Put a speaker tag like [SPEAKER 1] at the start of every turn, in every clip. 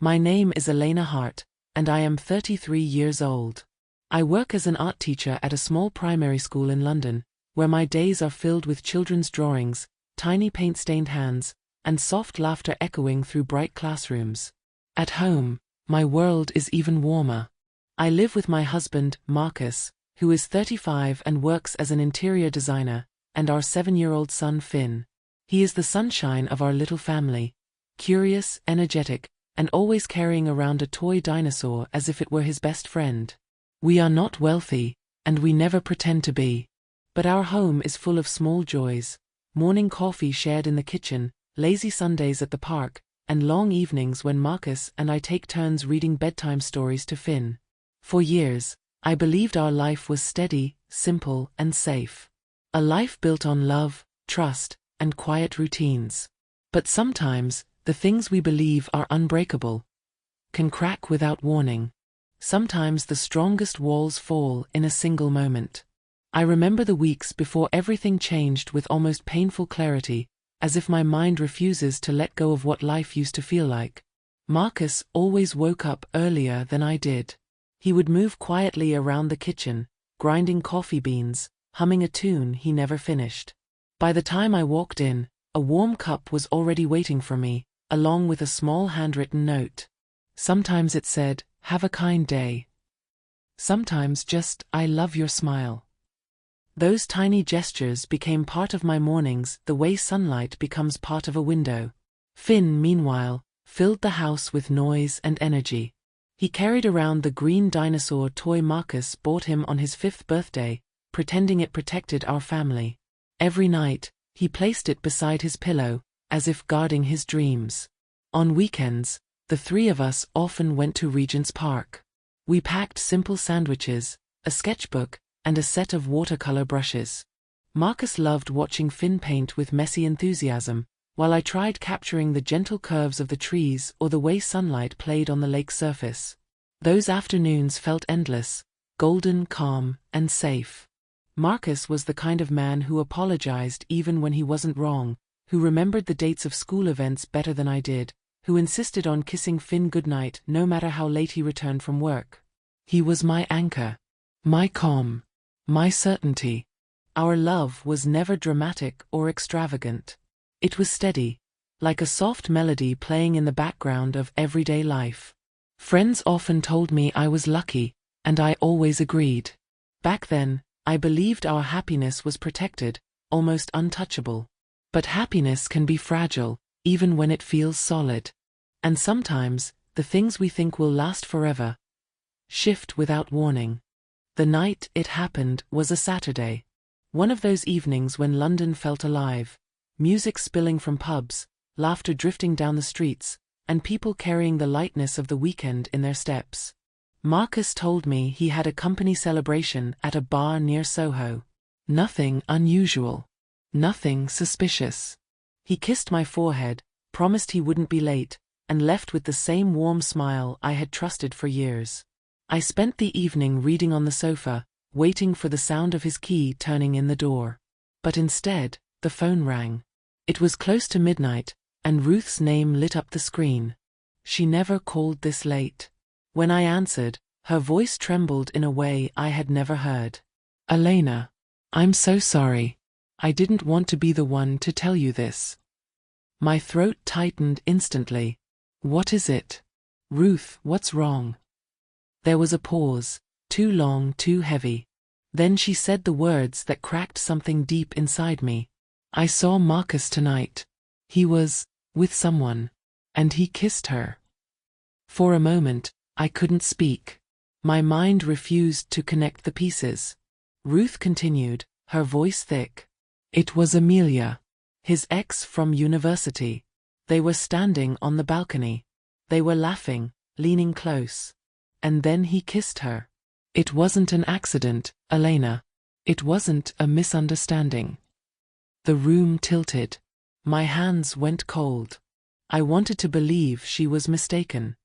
[SPEAKER 1] My name is Elena Hart, and I am 33 years old. I work as an art teacher at a small primary school in London, where my days are filled with children's drawings, tiny paint-stained hands, and soft laughter echoing through bright classrooms. At home, my world is even warmer. I live with my husband, Marcus, who is 35 and works as an interior designer, and our 7-year-old son Finn. He is the sunshine of our little family, curious, energetic, and always carrying around a toy dinosaur as if it were his best friend. We are not wealthy, and we never pretend to be. But our home is full of small joys: morning coffee shared in the kitchen, lazy Sundays at the park, and long evenings when Marcus and I take turns reading bedtime stories to Finn. For years, I believed our life was steady, simple, and safe. A life built on love, trust, and quiet routines. But sometimes, the things we believe are unbreakable can crack without warning. Sometimes the strongest walls fall in a single moment. I remember the weeks before everything changed with almost painful clarity, as if my mind refuses to let go of what life used to feel like. Marcus always woke up earlier than I did. He would move quietly around the kitchen, grinding coffee beans, humming a tune he never finished. By the time I walked in, a warm cup was already waiting for me, along with a small handwritten note. Sometimes it said, "Have a kind day." Sometimes just, "I love your smile." Those tiny gestures became part of my mornings the way sunlight becomes part of a window. Finn, meanwhile, filled the house with noise and energy. He carried around the green dinosaur toy Marcus bought him on his 5th birthday, pretending it protected our family. Every night, he placed it beside his pillow, as if guarding his dreams. On weekends, the three of us often went to Regent's Park. We packed simple sandwiches, a sketchbook, and a set of watercolor brushes. Marcus loved watching Finn paint with messy enthusiasm, while I tried capturing the gentle curves of the trees or the way sunlight played on the lake's surface. Those afternoons felt endless, golden, calm, and safe. Marcus was the kind of man who apologized even when he wasn't wrong, who remembered the dates of school events better than I did, who insisted on kissing Finn goodnight no matter how late he returned from work. He was my anchor, my calm, my certainty. Our love was never dramatic or extravagant. It was steady, like a soft melody playing in the background of everyday life. Friends often told me I was lucky, and I always agreed. Back then, I believed our happiness was protected, almost untouchable. But happiness can be fragile, even when it feels solid. And sometimes, the things we think will last forever shift without warning. The night it happened was a Saturday. One of those evenings when London felt alive, music spilling from pubs, laughter drifting down the streets, and people carrying the lightness of the weekend in their steps. Marcus told me he had a company celebration at a bar near Soho. Nothing unusual. Nothing suspicious. He kissed my forehead, promised he wouldn't be late, and left with the same warm smile I had trusted for years. I spent the evening reading on the sofa, waiting for the sound of his key turning in the door. But instead, the phone rang. It was close to midnight, and Ruth's name lit up the screen. She never called this late. When I answered, her voice trembled in a way I had never heard. "Elena, I'm so sorry. I didn't want to be the one to tell you this." My throat tightened instantly. "What is it? Ruth, what's wrong?" There was a pause, too long, too heavy. Then she said the words that cracked something deep inside me. "I saw Marcus tonight. He was with someone, and he kissed her." For a moment, I couldn't speak. My mind refused to connect the pieces. Ruth continued, her voice thick. "It was Amelia, his ex from university. They were standing on the balcony. They were laughing, leaning close. And then he kissed her. It wasn't an accident, Elena. It wasn't a misunderstanding." The room tilted. My hands went cold. I wanted to believe she was mistaken.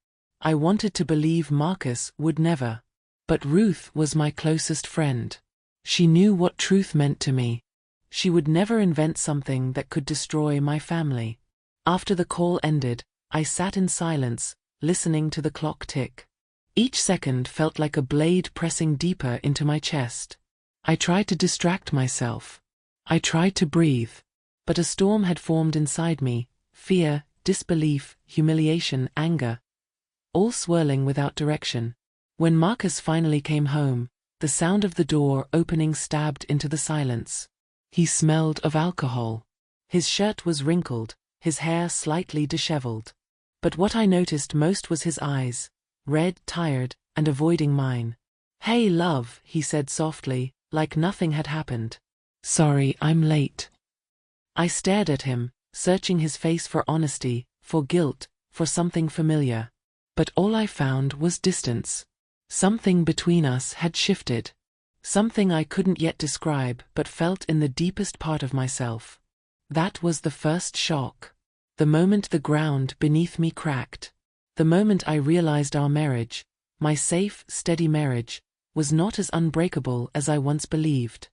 [SPEAKER 1] I wanted to believe Marcus would never. But Ruth was my closest friend. She knew what truth meant to me. She would never invent something that could destroy my family. After the call ended, I sat in silence, listening to the clock tick. Each second felt like a blade pressing deeper into my chest. I tried to distract myself. I tried to breathe. But a storm had formed inside me, fear, disbelief, humiliation, anger, all swirling without direction. When Marcus finally came home, the sound of the door opening stabbed into the silence. He smelled of alcohol. His shirt was wrinkled, his hair slightly disheveled. But what I noticed most was his eyes, red, tired, and avoiding mine. "Hey, love," he said softly, like nothing had happened. "Sorry, I'm late." I stared at him, searching his face for honesty, for guilt, for something familiar. But all I found was distance. Something between us had shifted. Something I couldn't yet describe but felt in the deepest part of myself. That was the first shock. The moment the ground beneath me cracked. The moment I realized our marriage, my safe, steady marriage, was not as unbreakable as I once believed.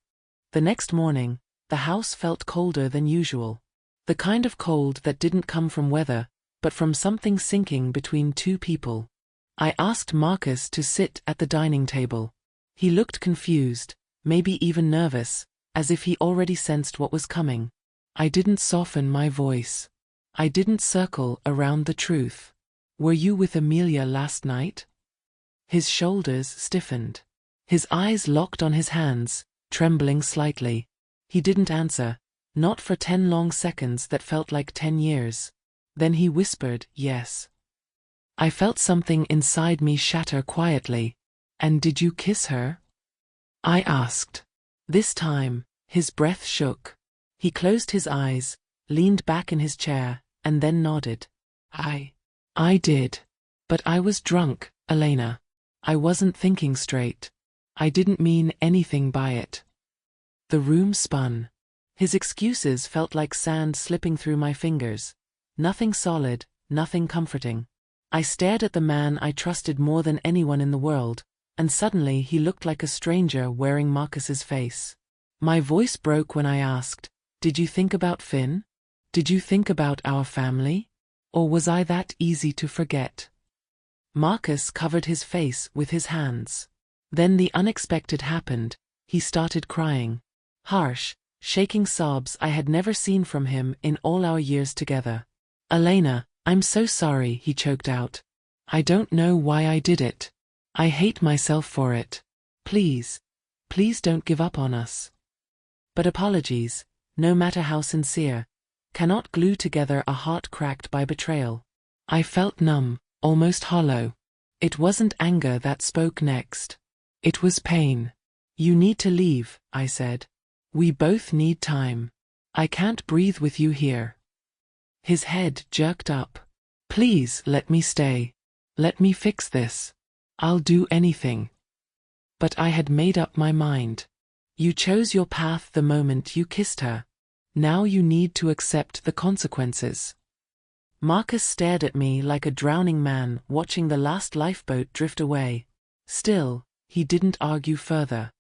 [SPEAKER 1] The next morning, the house felt colder than usual. The kind of cold that didn't come from weather, but from something sinking between two people. I asked Marcus to sit at the dining table. He looked confused, maybe even nervous, as if he already sensed what was coming. I didn't soften my voice. I didn't circle around the truth. "Were you with Amelia last night?" His shoulders stiffened. His eyes locked on his hands, trembling slightly. He didn't answer, not for 10 long seconds that felt like 10 years. Then he whispered, "Yes." I felt something inside me shatter quietly. "And did you kiss her?" I asked. This time, his breath shook. He closed his eyes, leaned back in his chair, and then nodded. I did. But I was drunk, Elena. I wasn't thinking straight. I didn't mean anything by it. The room spun. His excuses felt like sand slipping through my fingers. Nothing solid, nothing comforting. I stared at the man I trusted more than anyone in the world, and suddenly he looked like a stranger wearing Marcus's face. My voice broke when I asked, "Did you think about Finn? Did you think about our family? Or was I that easy to forget?" Marcus covered his face with his hands. Then the unexpected happened. He started crying. Harsh, shaking sobs I had never seen from him in all our years together. "Elena, I'm so sorry," he choked out. "I don't know why I did it. I hate myself for it. Please, please don't give up on us." But apologies, no matter how sincere, cannot glue together a heart cracked by betrayal. I felt numb, almost hollow. It wasn't anger that spoke next. It was pain. "You need to leave," I said. "We both need time. I can't breathe with you here." His head jerked up. "Please let me stay. Let me fix this. I'll do anything." But I had made up my mind. "You chose your path the moment you kissed her. Now you need to accept the consequences." Marcus stared at me like a drowning man watching the last lifeboat drift away. Still, he didn't argue further.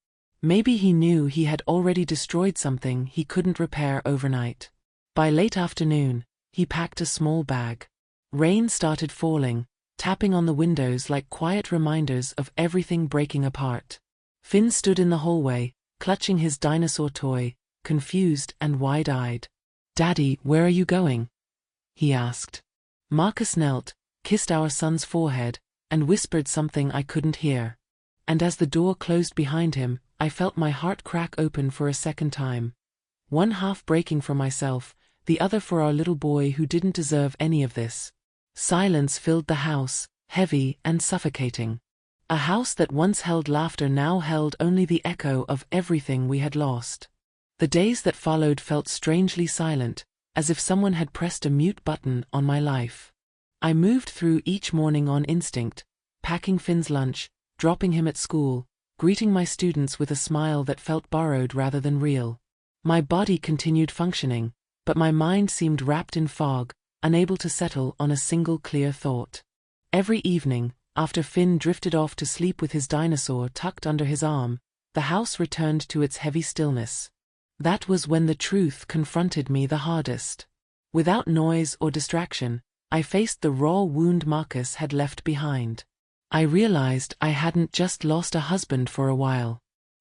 [SPEAKER 1] Maybe he knew he had already destroyed something he couldn't repair overnight. By late afternoon, he packed a small bag. Rain started falling, tapping on the windows like quiet reminders of everything breaking apart. Finn stood in the hallway, clutching his dinosaur toy, confused and wide-eyed. "Daddy, where are you going?" he asked. Marcus knelt, kissed our son's forehead, and whispered something I couldn't hear. And as the door closed behind him, I felt my heart crack open for a second time. One half breaking for myself, the other for our little boy who didn't deserve any of this. Silence filled the house, heavy and suffocating. A house that once held laughter now held only the echo of everything we had lost. The days that followed felt strangely silent, as if someone had pressed a mute button on my life. I moved through each morning on instinct, packing Finn's lunch, dropping him at school, greeting my students with a smile that felt borrowed rather than real. My body continued functioning, but my mind seemed wrapped in fog, unable to settle on a single clear thought. Every evening, after Finn drifted off to sleep with his dinosaur tucked under his arm, the house returned to its heavy stillness. That was when the truth confronted me the hardest. Without noise or distraction, I faced the raw wound Marcus had left behind. I realized I hadn't just lost a husband for a while.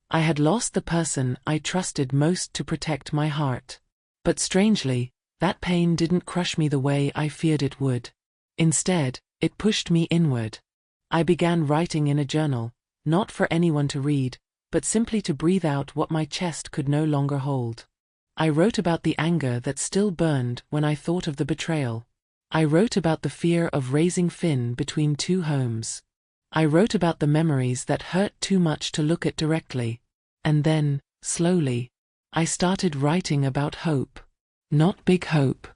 [SPEAKER 1] I had lost the person I trusted most to protect my heart. But strangely, that pain didn't crush me the way I feared it would. Instead, it pushed me inward. I began writing in a journal, not for anyone to read, but simply to breathe out what my chest could no longer hold. I wrote about the anger that still burned when I thought of the betrayal. I wrote about the fear of raising Finn between two homes. I wrote about the memories that hurt too much to look at directly. And then, slowly, I started writing about hope. Not big hope.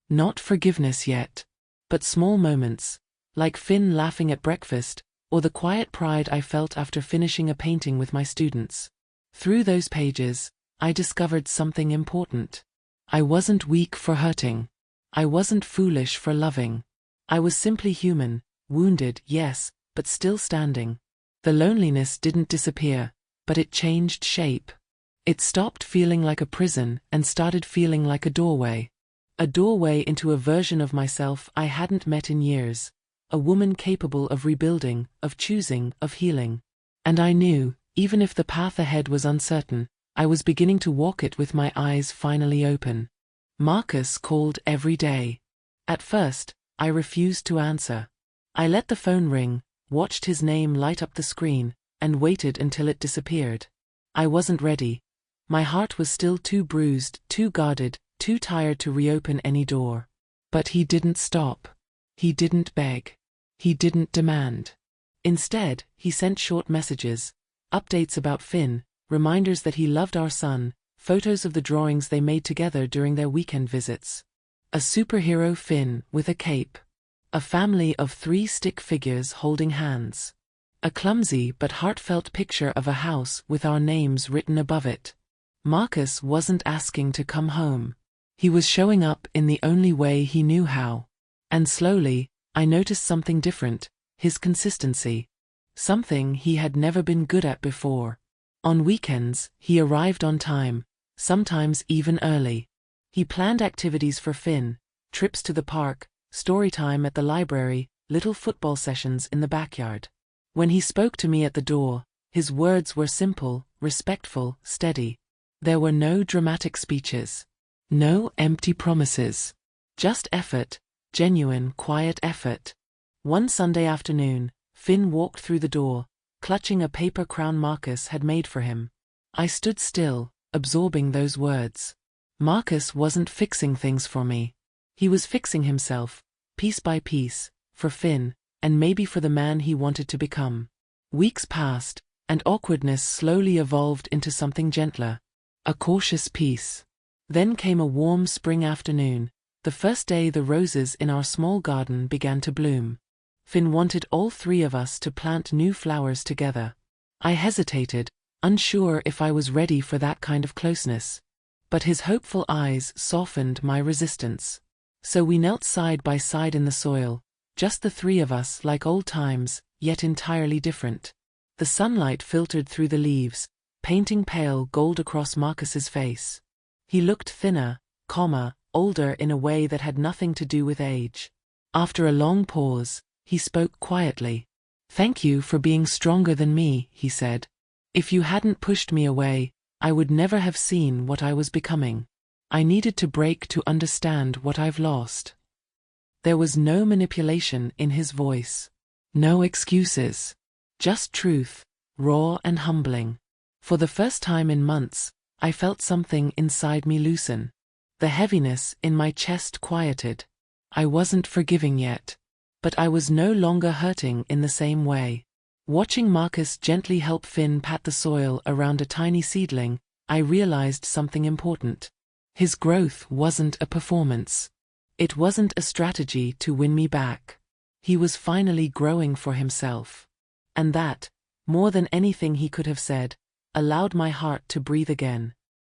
[SPEAKER 1] Not forgiveness yet. But small moments, like Finn laughing at breakfast, or the quiet pride I felt after finishing a painting with my students. Through those pages, I discovered something important. I wasn't weak for hurting. I wasn't foolish for loving. I was simply human, wounded, yes, but still standing. The loneliness didn't disappear, but it changed shape. It stopped feeling like a prison and started feeling like a doorway. A doorway into a version of myself I hadn't met in years. A woman capable of rebuilding, of choosing, of healing. And I knew, even if the path ahead was uncertain, I was beginning to walk it with my eyes finally open. Marcus called every day. At first, I refused to answer. I let the phone ring, watched his name light up the screen, and waited until it disappeared. I wasn't ready. My heart was still too bruised, too guarded, too tired to reopen any door. But he didn't stop. He didn't beg. He didn't demand. Instead, he sent short messages, updates about Finn, reminders that he loved our son, photos of the drawings they made together during their weekend visits. A superhero Finn with a cape. A family of 3 stick figures holding hands. A clumsy but heartfelt picture of a house with our names written above it. Marcus wasn't asking to come home. He was showing up in the only way he knew how. And slowly, I noticed something different, his consistency. Something he had never been good at before. On weekends, he arrived on time, sometimes even early. He planned activities for Finn, trips to the park, story time at the library, little football sessions in the backyard. When he spoke to me at the door, his words were simple, respectful, steady. There were no dramatic speeches. No empty promises. Just effort, genuine, quiet effort. One Sunday afternoon, Finn walked through the door, clutching a paper crown Marcus had made for him. I stood still, absorbing those words. Marcus wasn't fixing things for me. He was fixing himself, piece by piece, for Finn, and maybe for the man he wanted to become. Weeks passed, and awkwardness slowly evolved into something gentler. A cautious peace. Then came a warm spring afternoon, the first day the roses in our small garden began to bloom. Finn wanted all 3 of us to plant new flowers together. I hesitated, unsure if I was ready for that kind of closeness. But his hopeful eyes softened my resistance. So we knelt side by side in the soil, just the 3 of us like old times, yet entirely different. The sunlight filtered through the leaves, painting pale gold across Marcus's face. He looked thinner, calmer, older in a way that had nothing to do with age. After a long pause, he spoke quietly. "Thank you for being stronger than me," he said. "If you hadn't pushed me away, I would never have seen what I was becoming. I needed to break to understand what I've lost." There was no manipulation in his voice. No excuses. Just truth, raw and humbling. For the first time in months, I felt something inside me loosen. The heaviness in my chest quieted. I wasn't forgiving yet. But I was no longer hurting in the same way. Watching Marcus gently help Finn pat the soil around a tiny seedling, I realized something important. His growth wasn't a performance. It wasn't a strategy to win me back. He was finally growing for himself. And that, more than anything he could have said, allowed my heart to breathe again.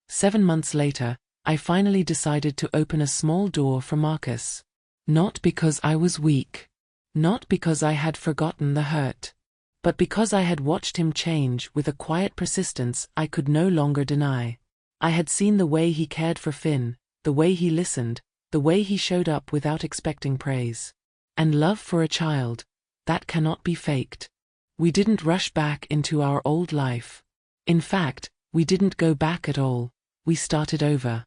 [SPEAKER 1] 7 months later, I finally decided to open a small door for Marcus. Not because I was weak. Not because I had forgotten the hurt. But because I had watched him change with a quiet persistence I could no longer deny. I had seen the way he cared for Finn, the way he listened, the way he showed up without expecting praise. And love for a child, that cannot be faked. We didn't rush back into our old life. In fact, we didn't go back at all, we started over.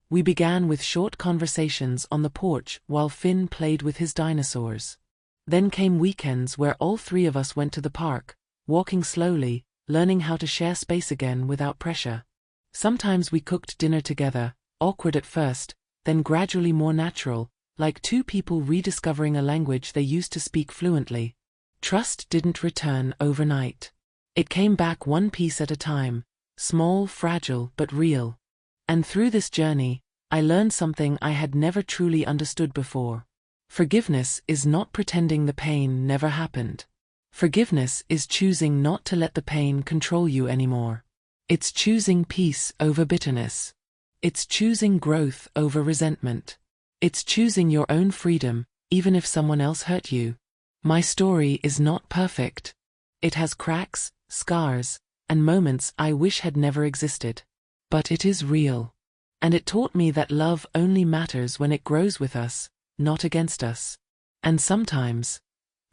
[SPEAKER 1] We began with short conversations on the porch while Finn played with his dinosaurs. Then came weekends where all three of us went to the park, walking slowly, learning how to share space again without pressure. Sometimes we cooked dinner together, awkward at first, then gradually more natural, like two people rediscovering a language they used to speak fluently. Trust didn't return overnight. It came back one piece at a time, small, fragile, but real. And through this journey, I learned something I had never truly understood before. Forgiveness is not pretending the pain never happened. Forgiveness is choosing not to let the pain control you anymore. It's choosing peace over bitterness. It's choosing growth over resentment. It's choosing your own freedom, even if someone else hurt you. My story is not perfect. It has cracks, scars, and moments I wish had never existed. But it is real. And it taught me that love only matters when it grows with us, not against us. And sometimes,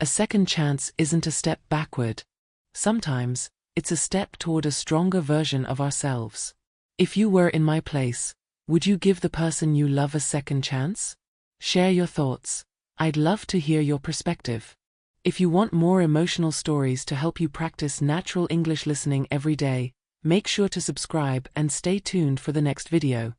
[SPEAKER 1] a second chance isn't a step backward. Sometimes, it's a step toward a stronger version of ourselves. If you were in my place, would you give the person you love a second chance? Share your thoughts. I'd love to hear your perspective. If you want more emotional stories to help you practice natural English listening every day, make sure to subscribe and stay tuned for the next video.